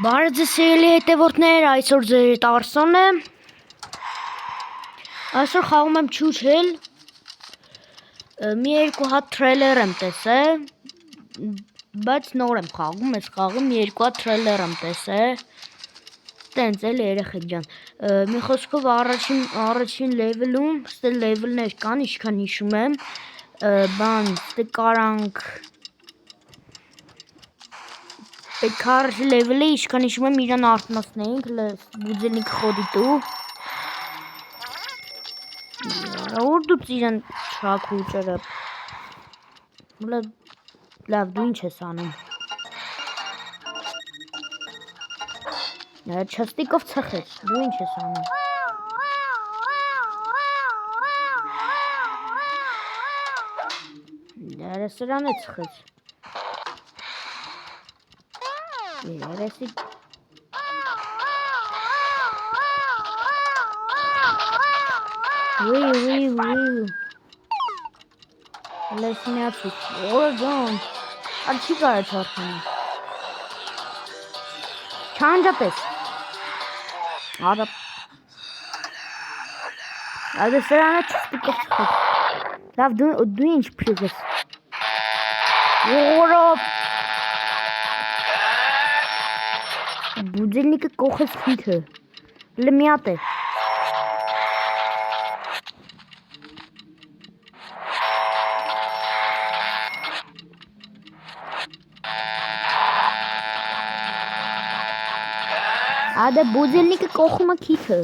Բարև ձեզ սիրելի հետևորդներ, այսօր ձեր հետ Արսոնն է։ Այսօր խաղում եմ Չուչել։ Մի երկու հատ թրեյլեր եմ տեսել, բայց նոր եմ խաղում, այս խաղում մի երկու հատ թրեյլեր եմ տեսել։ Տենց էլ երեխեք ջան։ Մի խոսքով առաջին լեվելում, ստե լեվելներ կան, ինչքան հիշում եմ, ստե կարանք Քարշ լեվելի ինչքան հիշում եմ իրան արտնասնեինք բուձելնիկ խոդի տու որ դուց իրան չակ ուճերը լավ դու ինչ ես անում չստիկով ծխեց դու ինչ ես անում սրան է ծխեց երեսի լեսնյացուց օրգան չի կարա չարխանը չանջատես արա այդը սրանը չստիկով ծխեց լավ դու ինչ պրիգես օրոպ Բուձելնիկը կողեց խիթը, լմյատ է։ Ադե բուձելնիկը կողում է քիթը։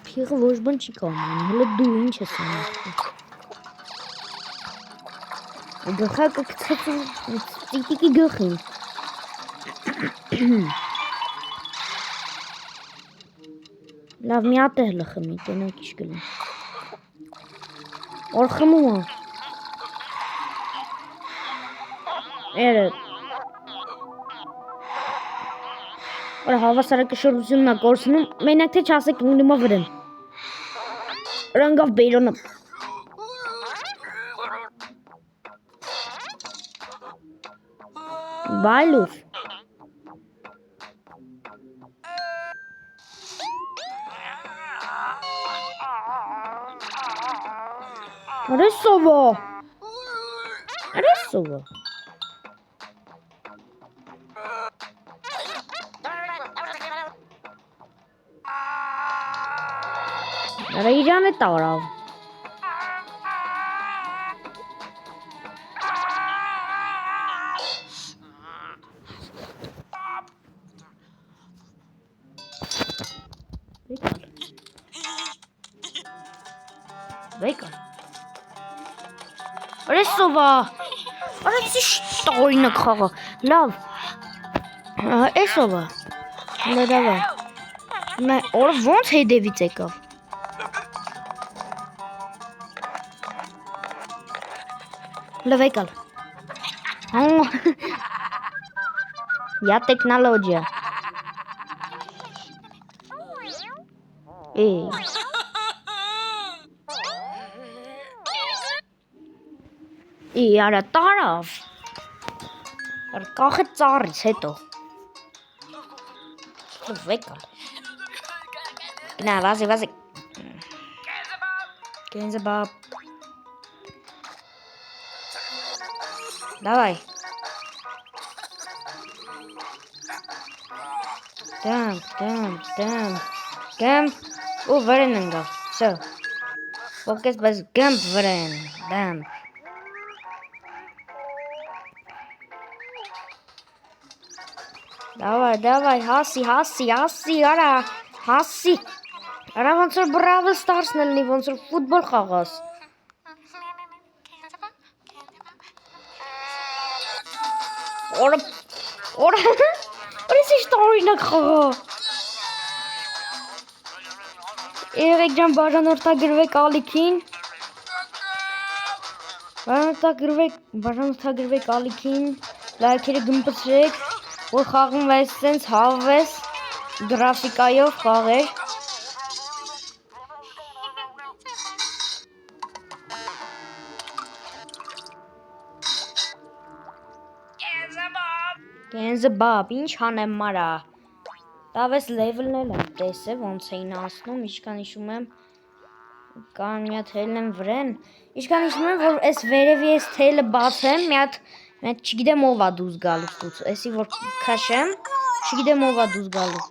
Փիղը ոչ բան չի կանում, հələ դու ինչ ես անում։ Գլխակը գցեց տիկի գլխին։ Լավ մի հատ է հլը խմի, տենակ իշ գլում։ Որ խմում է։ Էրը։ Որ հավասարակշռությունն է կորցնում, մենակ թե չասեք ընկնում է վրան։ Ռանգավ բերոնը։ Բայլուր։ Արեսովա։ Արա իրան է տարավ։ Վեկալ։ Արեսովա։ Արեցի շտոյնը խաղա։ Լավ։ Էսովա։ Լերավա։ Օր ոնց հետևից եկավ։ Լվեկալ։ Я технология. Արա տարավ։ Կախը ծառից հետո։ Լվեկալ։ Գնա, վազի։ Կենզեբապ։ Давай. Gam. Veren încă. Zo. Focus bas gam veren. Bam. Давай. Հասի, արա. Հասի. Արա ոնց որ Brawl Stars-ն լինի, ոնց որ ֆուտբոլ խաղաս։ Օրես իշտ օրինակ խաղա։ Երեք ջան բաժանորդագրվեք ալիքին։ Բաժանորդագրվեք ալիքին։ Լայքերը գմպցրեք, որ խաղում վայս սենց հավես գրաֆիկայով խաղեր։ Բենզեբաբ, ինչ հանեմ մարա։ Դավես լևելն եմ տեսել, ոնց էին անցնում, ինչքան հիշում եմ։ Կան մի հատ հելն եմ վրեն։ Ինչքան հիշում եմ, որ այս վերևի այս թելը բացեմ, մի հատ չգիտեմ ով է դուրս գալու ստուց։ Էսի որ քաշեմ, չգիտեմ ով է դուրս գալու։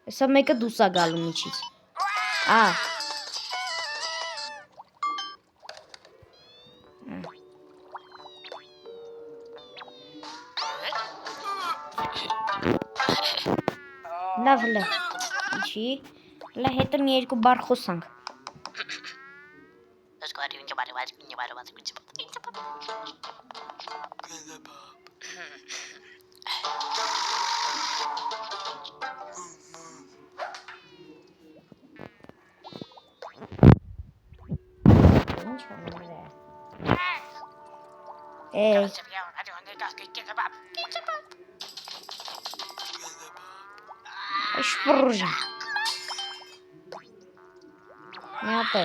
Հեսա մեկը դուրս է գալու միջից։ Լավ հլը, ինչի, հլը հետը մի երկու բար խոսանք։ Ինչ հոնում է։ Շպրուժը։ Մի հատ է։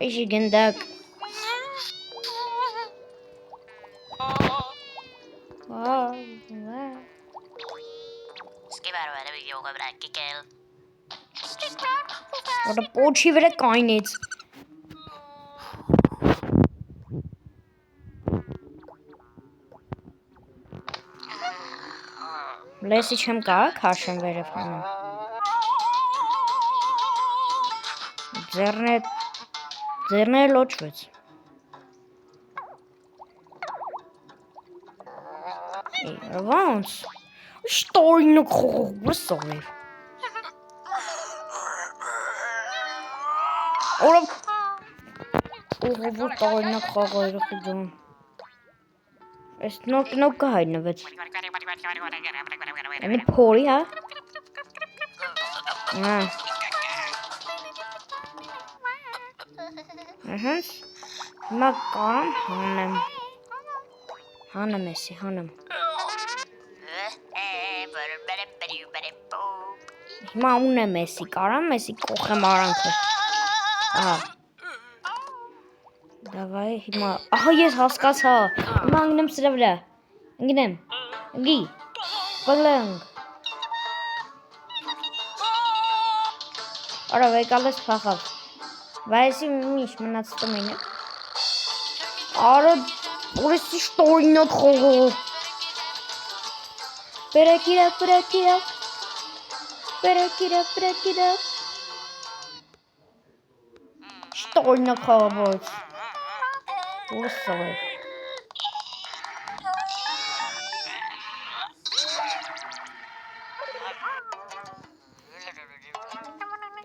Էշի գնդակ։ Որը պոչի վրա կայնեց։ Լեսի չեմ կա, քաշեմ վերև հանում։ Ձերները լոչվեց։ Ոնց։ Շտորինը խողող բրսով։ Օրով որ տարինակ խաղայրը խջում։ Այս նոր կա հայտնվեց։ Էմի փորի, հա։ Հիմա կարամ հանեմ։ Հանեմ էսի, հանեմ։ Հիմա ունեմ էսի, կարամ էսի կողեմ արանքը։ Դավայ, հիմա, ահա ես հասկացա, հիմա անգնեմ սրա վրա, անգնեմ, անգի, բլնգ, արա վեկալես պախավ, վայեսի միշ մնացտում են, արա, որեսի շտորինոտ խողով, պերակիրա, շտորինոտ խողով, Ուրսով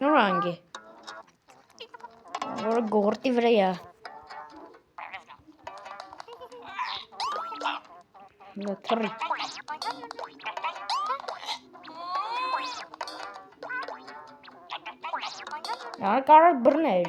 Նոր անգի Որը գորտի վրա է Թրի Կարար բրներ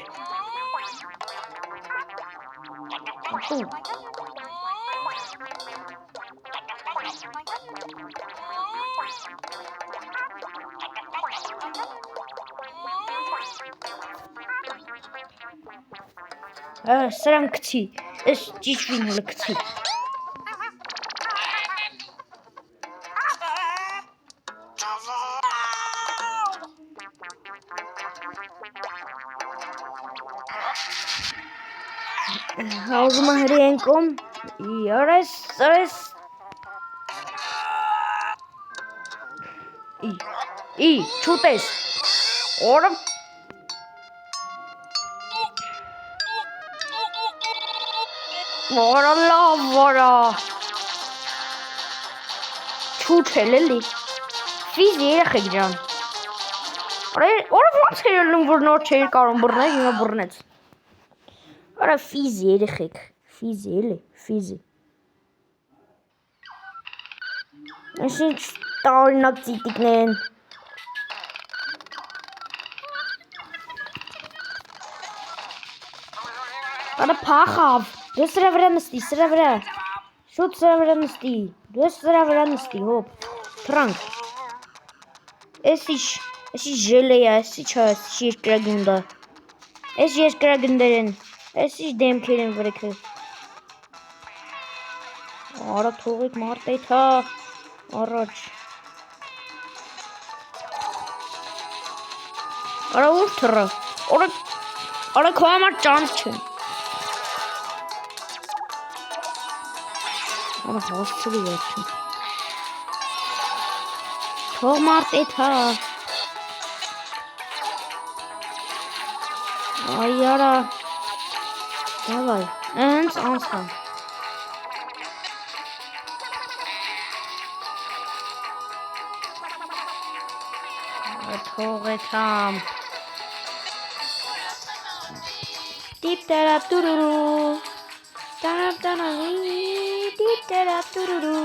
Սրան կցի, ես ճիչվին հլը կցի Հազում հրի ենքում Յորես Չուտես Օրը Որը լավ որը Չուչ էլ էլի Ֆիզ երեխեք ջան Որը ոնց էր ելնում որ նոր չէր կարում բռնել հիմա բռնեց Արա ֆիզ երեխեք Ֆիզի էլի ֆիզի Այս ինչ տարօրինակ ծիտիկներ են Արա փախավ Դու սրա վրա նստի, սրա վրա Շուտ սրա վրա նստի Դու սրա վրա նստի, հոպ Թրանք Էսի ժել է, էսի չա, էսի երկրագունդը Էս երկրագունդեր են Էս ինչ դեմքեր են վրեքը։ Արա թողեք մարտեթա։ Առաջ։ Արա ուր թռա։ Արա քո համար ճանց չեմ։ Արա հասցրի վերջին։ Թող մարտեթա։ Ay yara. Давай. Hենց անցան։ Թողեցամ։ Տիպտերատուրուրու։ Տարապտանավի, տիպտերատուրուրու։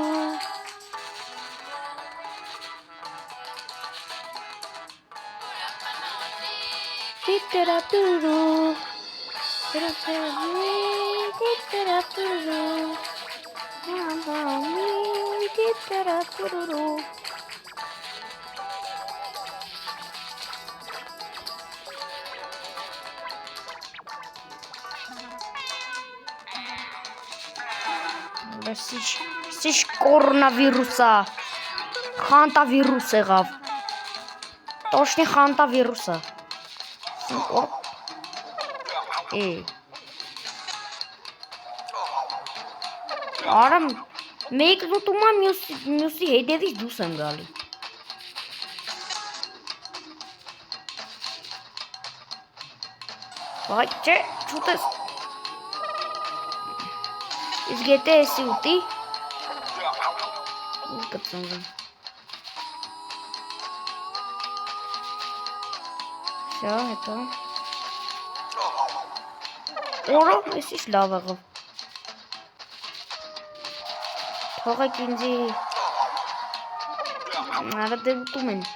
Տիպտերատուրուրու։ Սիշ կորոնավիրուսա, խանտավիրուս եղավ, տոշնի խանտավիրուսա, արամ մեկ զուտումա մյուսի հետևից դուս եմ գալի, բայց չէ, չուտես, Իսկ եթե էսի ուտի, ուր կծնվեմ, շա հետո, օրով ես ինչ լավ եղավ, թողեք ինձի, արա դե ուտում են,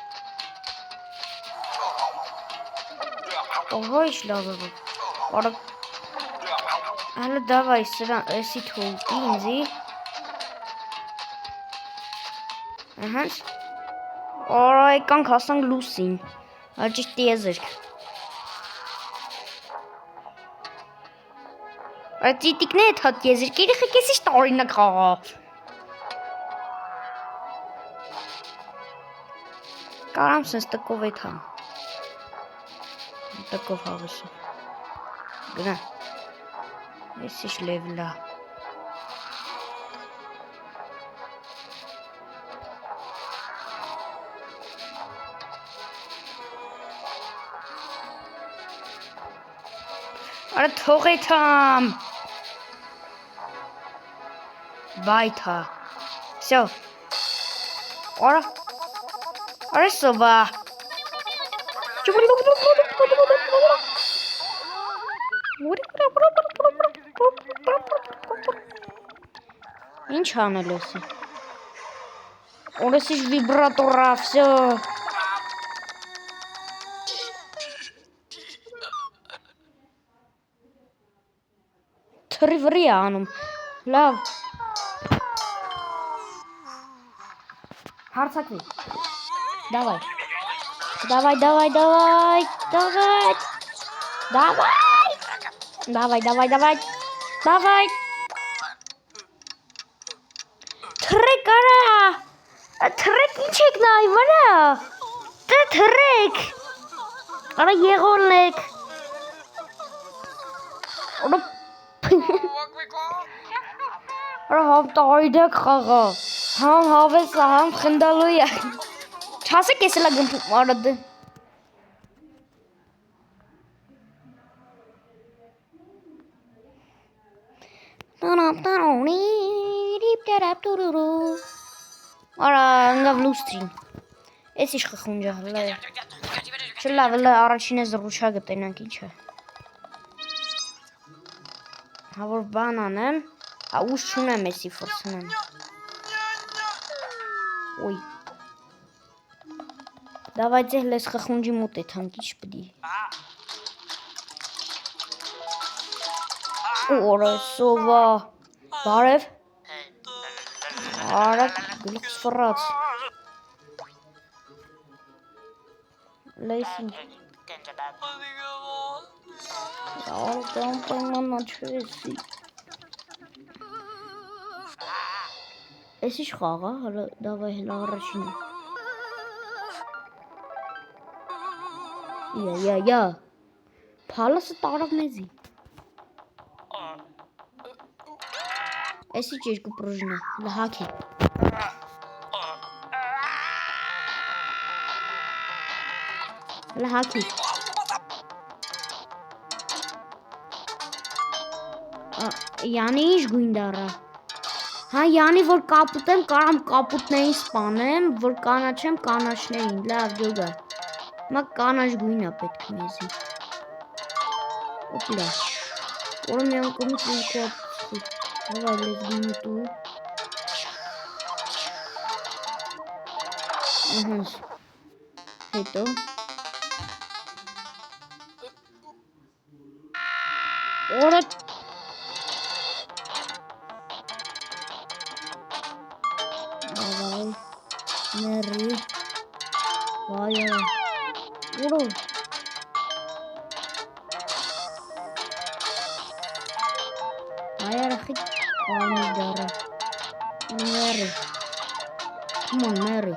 օհո ինչ լավ եղավ, արա, Հələ davay sıra էսի թողի ինձի Ահանց Արա եկանք հասանք լուսին Աջիշտ եզրք Այդ ծիտիկն է հատ եզրք երեխեք ես ինչ տարինակ խաղա Կարամ սենց տկով էտ համ Տկով հաղեսը Գնա Ես ինչ լևլա Արա թողեթամ Բայթա Всё Արա սովա Ինչ անել էսի Օրես ինչ վիբրատորա всё Թրի վրի է անում Լավ Հարցակվի Դավայ Դավայ Դավայ Դավայ Դավայ Դավայ Դավայ Դավայ Դավայ Թրեք արա Թրեք ինչ եք նայ վրա Դե թրեք Արա եղոլնեք Արա համ տարիդակ խաղա Համ հավեսա համ խնդալու է Չասեք ես էլա գմպում արա դե Արա ընգավ լուստրին Ես ինչ խխունջա Չլավ էլա առաջին է զռուչա գտենանք ինչ է Հա որ բան անեմ Հա ուշ չունեմ եսի ֆորսնեմ Ոյ Դավայ ձեհ լես խխունջի մոտ է թանք ինչ պդի Օրը սովա Բարև Արա գլուխս վռած Լեսին Ալտան պայմանա չեսի։ Էս ինչ խաղ է, հələ դավայ հələ առաջինը։ Յա։ Փալասը տարավ մեզի։ Էս ինչ երկու պրուժինա, հələ հակի։ Հələ հակի։ Յանի ինչ գույն դառա։ Հա, յանի որ կապուտեմ, կարամ կապուտներին սպանեմ, որ կանաչեմ կանաչներին, լավ ջոգա։ Հիմա կանաչ գույն է պետք մեզի։ Օպլա։ Որը մի անգամից երկու ապսի։ Հովա լեզ գույնը տու։ Ահանց։ Հետո։ Որը Davay, Mary, Vaya, Uro. Vaya, Rahit, Dara. Mary. Come on, Mary.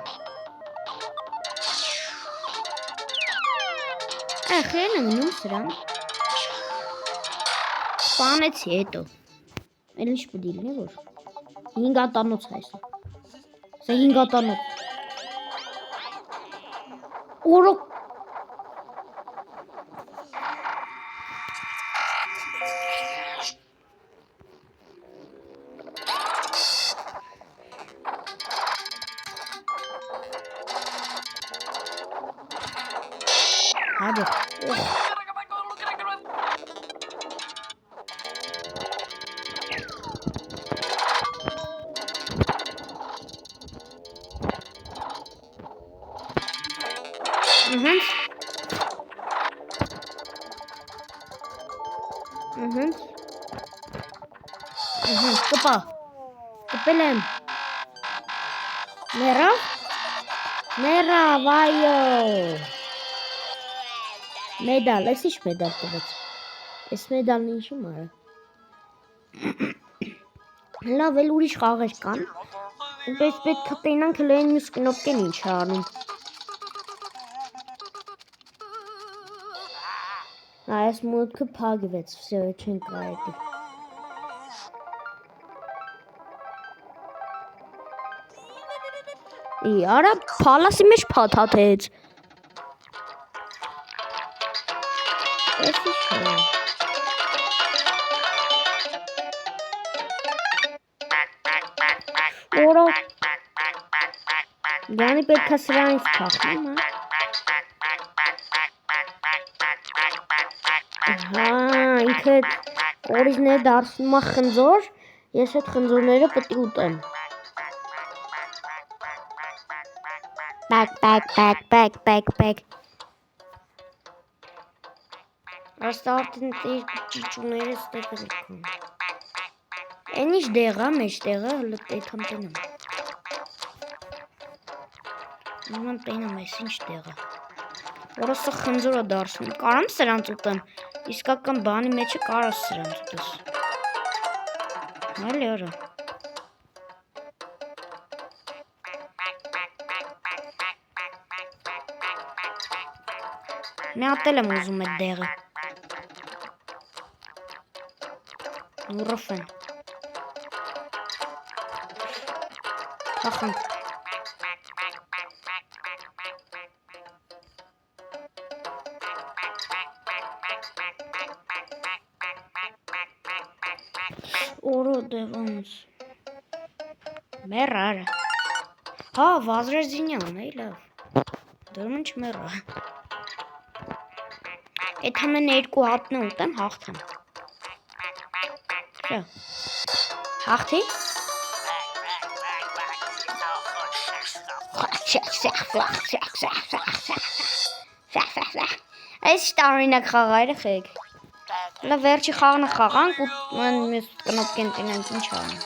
Խելը գնում սրան։ Սպանեցի հետո։ Էլ ինչ պետք է լինի որ։ 5 հատանոց է այսը։ Սա 5 հատանոց։ Օրո։ Hadi. Կպա։ Կպել եմ։ Ներա, վայո։ Մեդալ, ես ինչ մեդալ տվեց։ Ես մեդալն ինչի մարը։ Լավ էլ ուրիշ խաղեր կան։ Պես պետք է տենանք հլեն մյուս կնոպկեն ինչ անում։ Այս մոտքը փակվեց, վсё, չեն կարելի։ Արա փալասի մեջ փաթաթեց։ Էս ինչ է։ Օրո։ Յանի պետք է սրանից փախնեմ, հա։ Ինքը կորիզները դարձնում է խնձոր, ես այդ խնձորները պետք է ուտեմ։ Back. Աստարտին տեր ճիճուները ստեղ լքում։ Են ինչ դեղա, մեջ տեղը հլը պետքամ տենամ։ Նման տենամ ես ինչ տեղը։ Որոսը խնձորը դարսում, կարամ սրանց ուտեմ, իսկական բանի մեջը կարաս սրանց ուտես։ Հալի արա։ Մի հատ էլ եմ ուզում այդ դեղը։ Ուրով են։ Թախանք։ Օրո դևանց։ Մերար։ Հա, Վազրեզինյան, էի լավ։ Դրում ինչ մերա։ Էդ համեն երկու հատնը ուտեմ, հաղթեմ։ Հաղթի։ Այս տարինակ խաղայրը խեք։ Լավ վերջի խաղնը խաղանք ու մյուս կնոպկեն տենանք ինչ անենք։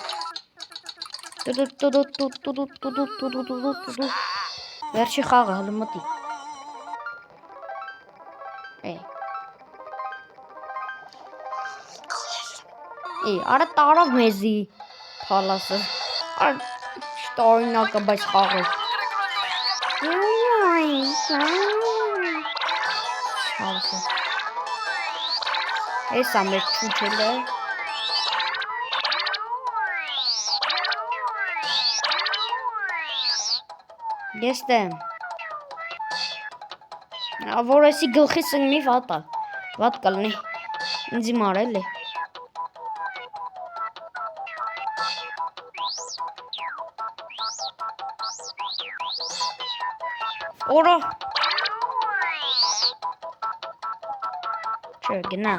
Վերջի խաղը հլը մտի։ Արա տարավ մեզի փալասը։ Արա շտորինակը բայց խաղը։ Շավսը։ Էսա մեր չուչելը։ Ես դեմ։ Որ էսի գլխի սնգնի վատա։ Վատ կլնի։ Ինձի մարել է։ Օրա։ Չէ, գնա։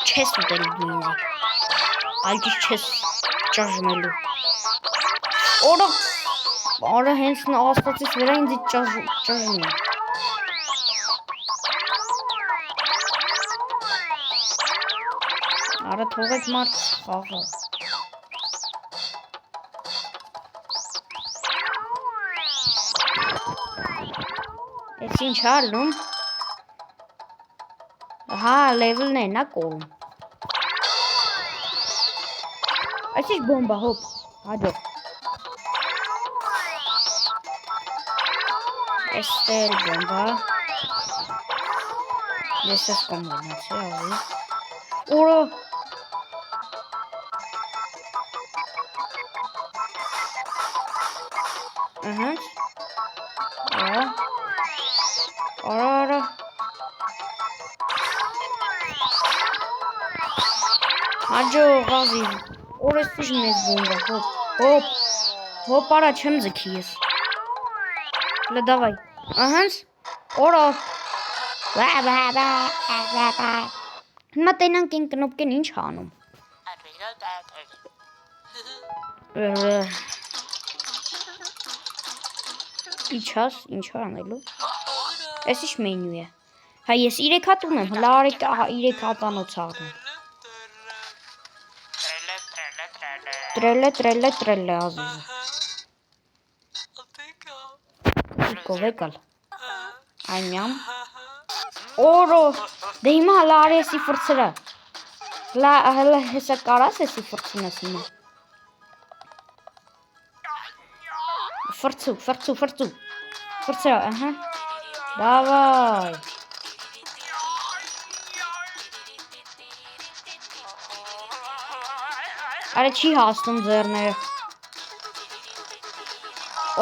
Չես ուտել ինձի։ Այդից չես ճաժմելու։ Օրա։ Արա հենց աստծից վրա ինձի ճաժմի։ Արա թողեք մարդ խաղը։ Էս ինչ ալում։ Հա, լևելն է, նա կորում։ Այս ինչ բոմբա, հոպ, հաջող։ Այս էլ բոմբա։ Ես ես կոմբինացի, ավի։ Օրա։ Արա։ Հաջող ավի։ Օրես ինչ մեզ բոմբա, հոպ։ Հոպ, արա չեմ ձգի ես։ Լա դավայ։ Ահանց։ Օրա։ Հիմա տենանք են կնոպկեն ինչ հանում։ Ինչ անելու։ Էս ինչ մենյու է։ Հա ես 3 հատ ունեմ, հլա 3 հատանոց առնեմ։ Տրելե ազիզը։ Կովեկալ։ Այնյամ։ Օրո, դե հիմա հլա արի եսի վրցրա։ Հլա հեսա կարաս եսի վրցնես հիմա։ Վրցու։ Վրցրա, ահա։ Դավայ։ Արա չի հասնում ձերները։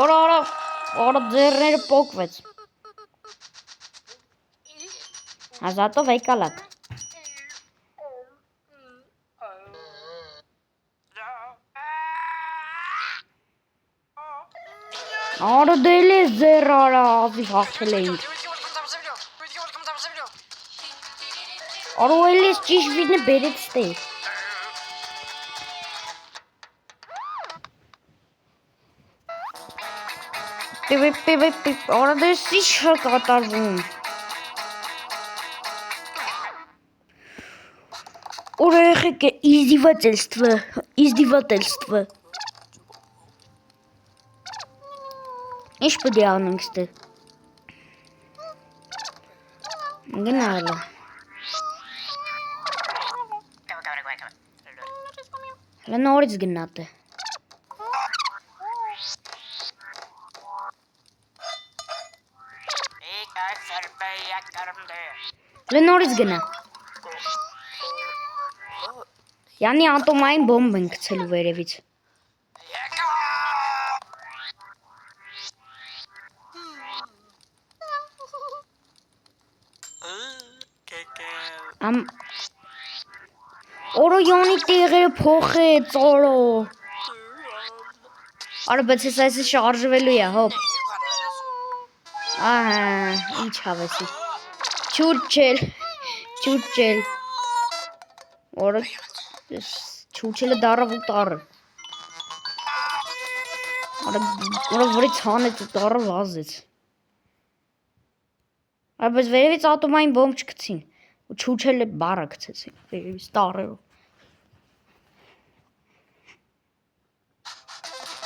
Օրա ձերները պոկվեց։ Ազատով եկալակ։ Արա դել ես ձեր արա, ավի հաղթել էինք։ Արա էլ ես ճիշտ վիդնը բերեց ստե։ Արա դες ինչ կատարվում։ Ура, ехеке, издевательство. Ինչ պետք է անենք ստե։ Գնալը։ Հլա նորից գնատ է։ Հլա նորից գնա։ Յանի ատոմային բոմբ են գցելու վերևից։ Օրո յանի տեղերը փոխեց, օրո։ Արա բայց ես այսի շարժվելու է, հոպ։ Ահա, ինչ հավեսի։ Չուչել։ Օրը չուչելը դարավ ու տարը։ Օրը վրից հանեց ու տարը վազեց։ Բայց վերևից ատոմային բոմբ չգցին։ Ու չուչելը բարը գցեցին, վերևից տարերով։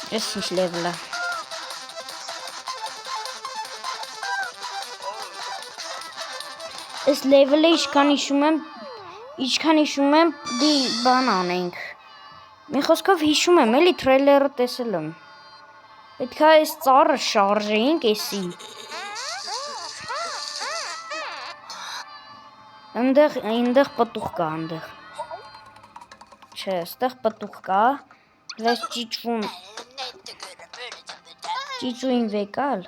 Ես ինչ լևլ է։ Ես լևլը իշքան իշում եմ Ինչքան հիշում եմ, դի բան անենք։ Մի խոսքով հիշում եմ, էլի թրեյլերը տեսել եմ։ Պետք է այս ծառը շարժեինք էսի։ Այնտեղ պտուղ կա, այնտեղ։ Չէ, այստեղ պտուղ կա։ Լես ճիճուին վեկալ։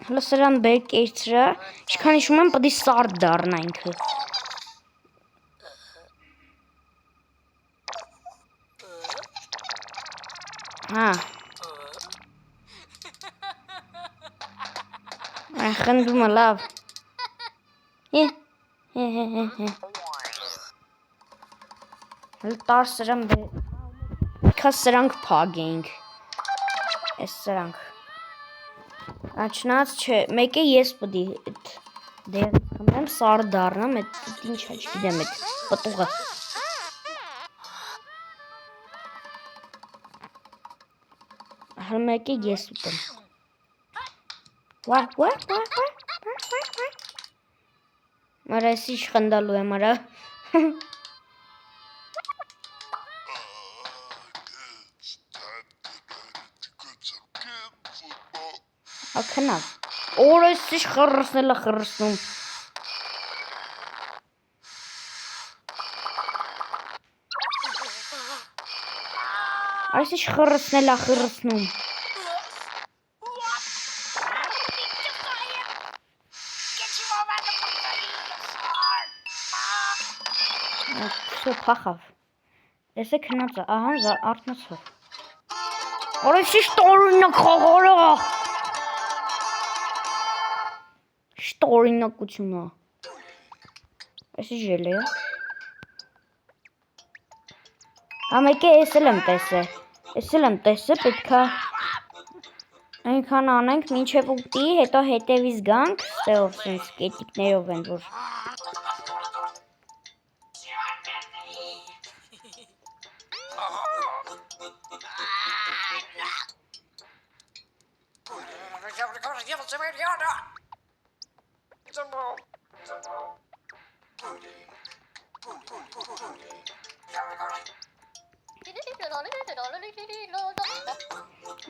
Հլը սրան բեր կերցրա, ինչքան հիշում եմ, պետք է սարդ դառնա ինքը։ Հա։ Խնդում է լավ։ Հլը տար սրան բեր։ Կա սրանք փագենք։ Այս սրանք։ Աչնած չէ, մեկ է ես պդի դեղից խմեմ, սարդ դառնամ, այդ ինչ է, չգիտեմ, այդ պտուղը։ Հլ մեկ է ես ուտեմ։ Մարա ես ինչ խնդալու եմ, արա։ Ակնավ, օրը ես ինչ խրսնել է խրսնում։ Այս ինչ խրսնել է խրսնում։ Փախավ։ Էսե քնած է, ահա արթնացավ։ Օրը ինչ տարօրինակ խաղալ է։ Տարօրինակություն է։ Էսի ժել է։ Հա մեկ է ես էլ եմ տեսել, պետք է այնքան անենք, մինչև ուտի, հետո հետևից գանք, ստեղով սենց կետիկներով են, որ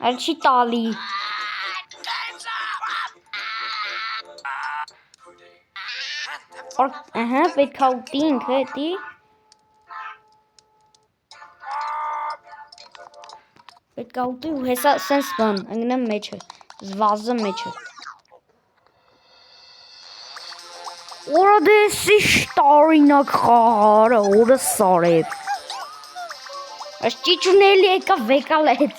այլ չի տալի։ Ահա, պետք է ուտի ինքը, էտի։ Պետք է ուտի ու հեսա սենց բան, ընգնեմ մեջը, զվազը մեջը։ Օրը դես ինչ տարօրինակ խաղար է, օրը սարև։ Այս ճիճուն էլի եկա վեկալ էց,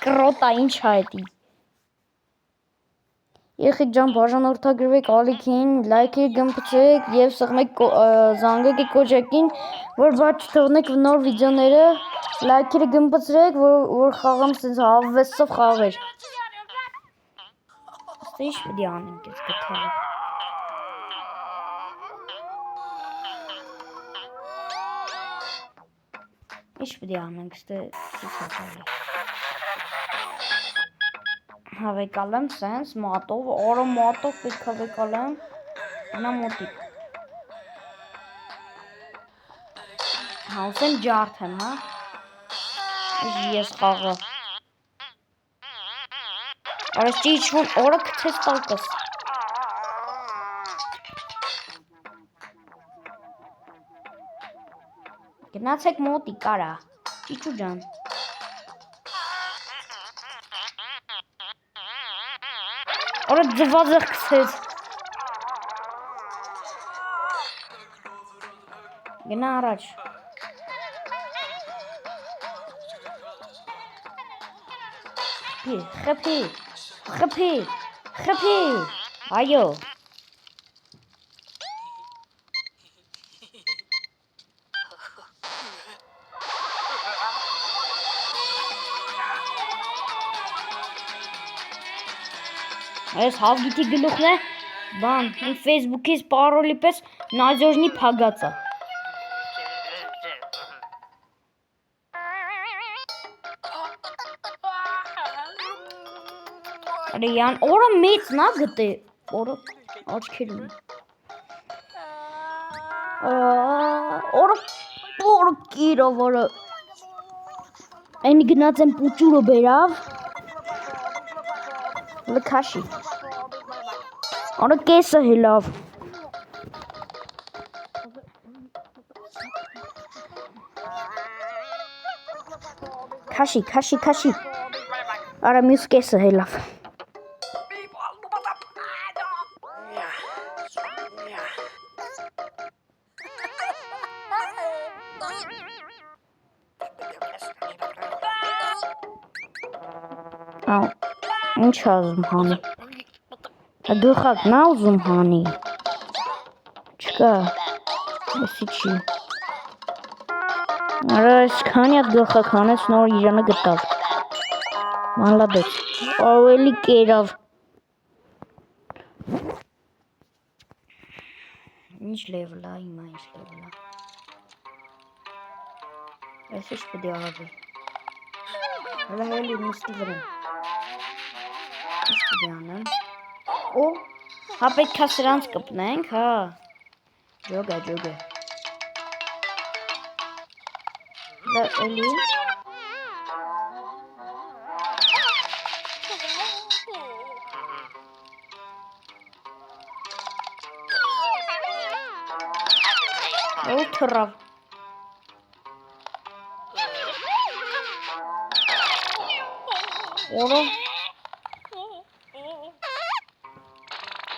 կրոտա ինչ է էտի։ Եղեք ջան, բաժանորդագրվեք ալիքին, լայքեր գմպցեք և սղմեք զանգեք կոջակին, որ բաց չթողնեք նոր վիդեոները, լայքերը գմպցրեք, որ խաղամ սենց հավվեսով խաղեր։ Ստե ինչ պդի անենք ես գտարը։ Ինչ պդի անենք, ստե սիցացալի։ Հավեկալեմ սենց մատով, օրը մատով պետք հավեկալեմ, նա մոտիկ։ Հա, ուսեմ ջարդեմ, հա։ Ես խաղը։ Արես ճիչվում, օրը կթես տալկս։ Գնացեք մոտիկ, արա, ճիչու ջան։ Օրը ձվազեղ կսեց։ Գնա առաջ։ Խփի, այո։ Այս հավգիտի գլուխն է, բան, Facebook-ից պարոլի պես նազյոժնի փագացա։ Արիան, օրը մեծ նա գտե, օրը աչքեր ունի։ Օրը կիրով, օրը Այնի գնաց եմ պուճուրը բերավ, լքաշի, օրը կեսը հելավ, քաշի, արա մյուս կեսը հելավ, ինչ ազում հանի, գլխակ նա ուզում հանի, չկա, եսի չի, արա այս քանի ատ գլխակ հանեց նոր իրանը գտավ, մալադեց, ավելի կերավ, ինչ լևլա, հիմա ինչ լևլա, այս ինչ պդի աղավի, հլա հելի մստի վրեմ, ինչ պդի անեմ, օ, հա պետք է սրանց կպնենք, հա, ջոգա, դա էլի, օ թրավ,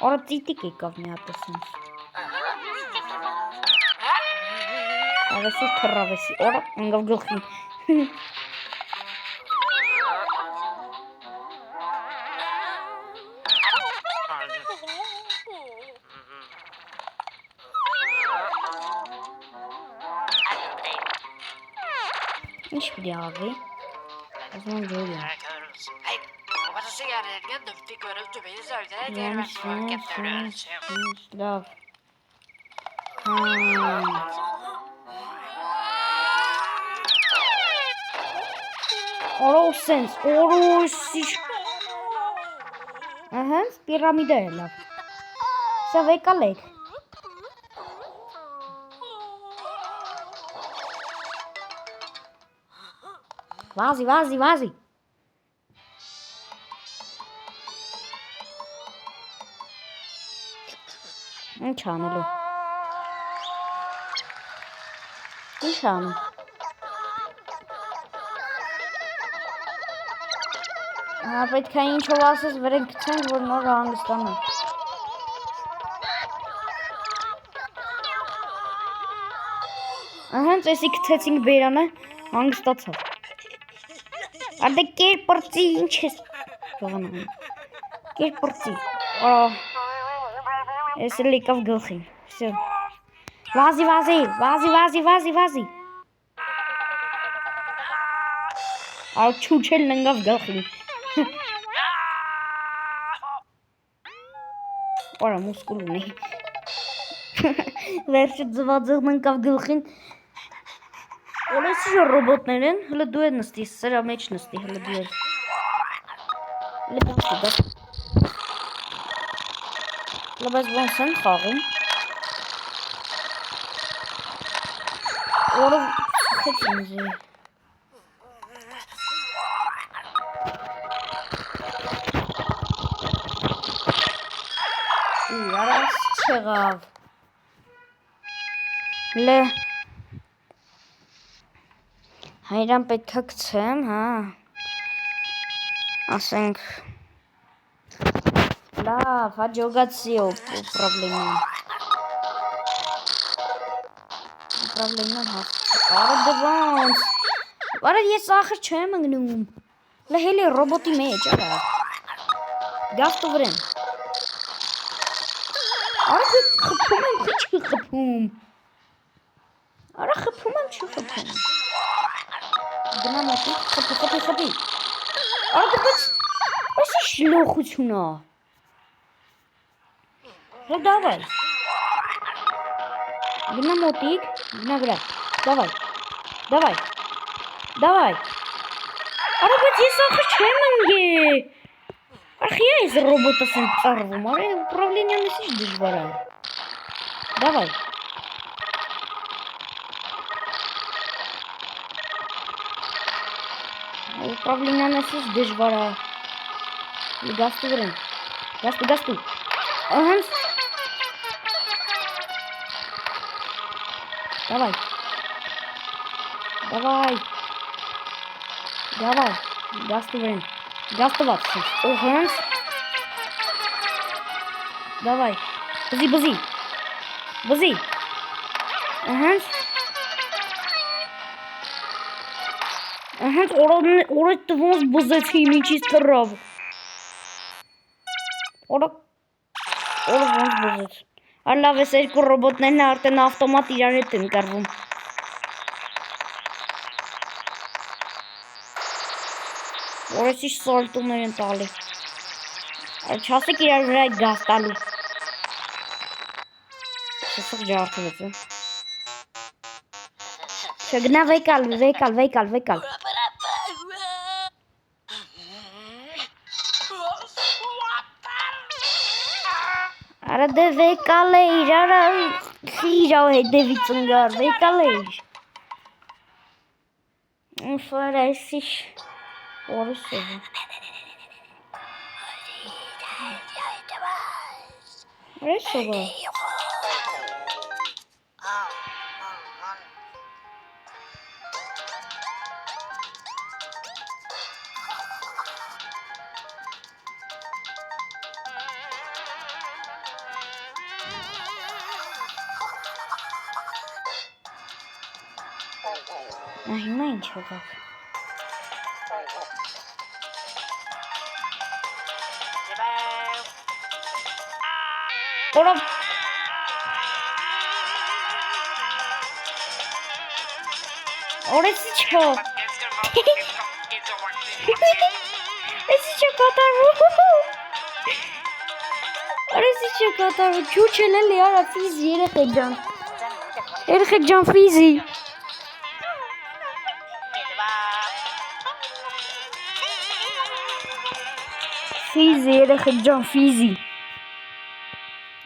օրը ծիտիկ եկավ մի հատը սենց, արասի թրավ էսի, օրը ընգավ գլխին, ինչ պդի աղավի, ասման ջորի եմ, լավ, օրո սենց, օրո սիշ, հենց պիրամիդա է լավ, սա վեկալեք, վազի, ինչ անելու, ինչ անում, հա պետք է ինչով ասես վրեն կցենք, որ նոր հանգստանա, հենց էսի կցեցինք բերանը, հանգստացավ, արդե կեր պրծի, ինչ ես, կեր պրծի, ես էլ եկավ գլխին, վազի, ալ չուչել ննգավ գլխին, օրա մուսկուլ ունի, վերջը ձվածեղ ննկավ գլխին, օրեսի ժոր ռոբոտներ են, հլը դու է նստի, սրա մեջ նստի, հլը դու է, հլը գասի, լբազ ոնց են խաղում, օրը խեց ինձի, արաս չեղավ, լե, հայրան պետքա կցեմ, հա, ասենք, լավ, հաջոգացի պրոբլեման հաստ, արը դվանց, արը ես ախր չեմ ընգնում, լհել է ռոբոտի մեջ, արա, գավտու վրեն, արը խպում եմ, թե չի խպում, արը խպում եմ, չի խպում, գնա մոտի, խպի, արը դպեց, այս ինչ լոխություն ա, Հա դավայ, գնա մոտիկ, գնա վրա, դավայ, արա բայց ես ախր չեմ ընգե, արա Нахуя из робота сорву? Море управление носишь дежвара. Давай. Управление носишь дежвара. Гасту время. Гасту. Ага. Давай. Гасту время. Гастоваться. Ага. Давай. Бази. Ага. Օրը ոնց բզեցի միջից թռավ։ Օրը ոնց բզեց։ Լավ էս երկու ռոբոտներն արդեն ավտոմատ իրար հետ են կռվում։ Որոշիչ սոլտումներ են տալի։ Չասեք իրար վրա գազ տալու։ Սսող ջարդվեց է։ Չգնա վեկալ։ Արա դե վեկալ է իրարա խիրավ հետևից ընգար, վեկալ է իր։ Ուսվար այսիշ օրս է։ Այսով է։ Հիմա ինչ եղավ։ Օրով օրեցի չո։ Էսի չո կատարվում։ Օրեցի չո կատարվում։ Չուչ էլ էլի արա ֆիզի երեխեք ջան ֆիզի։ Ֆիզի երեխեք ջան ֆիզի։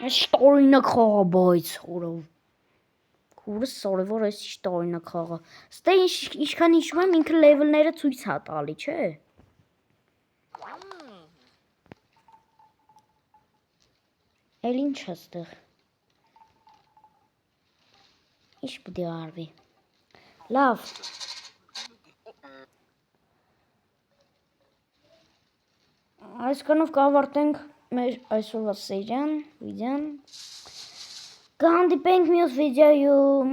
Շտորինակ խաղա բայց օրով։ Քուրս սորը որ այս շտորինակ խաղա։ Ստե ինչքան հիշում եմ ինքը լևելները ցույց է տալի, չէ՞։ Էլ ինչ է ստեղ։ Ինչ պետք է արվի։ Լավ։ Այսքանով կավարտենք մեր այսօրվա սերիան, վիդեոն։ Կհանդիպենք մյուս վիդեոյում։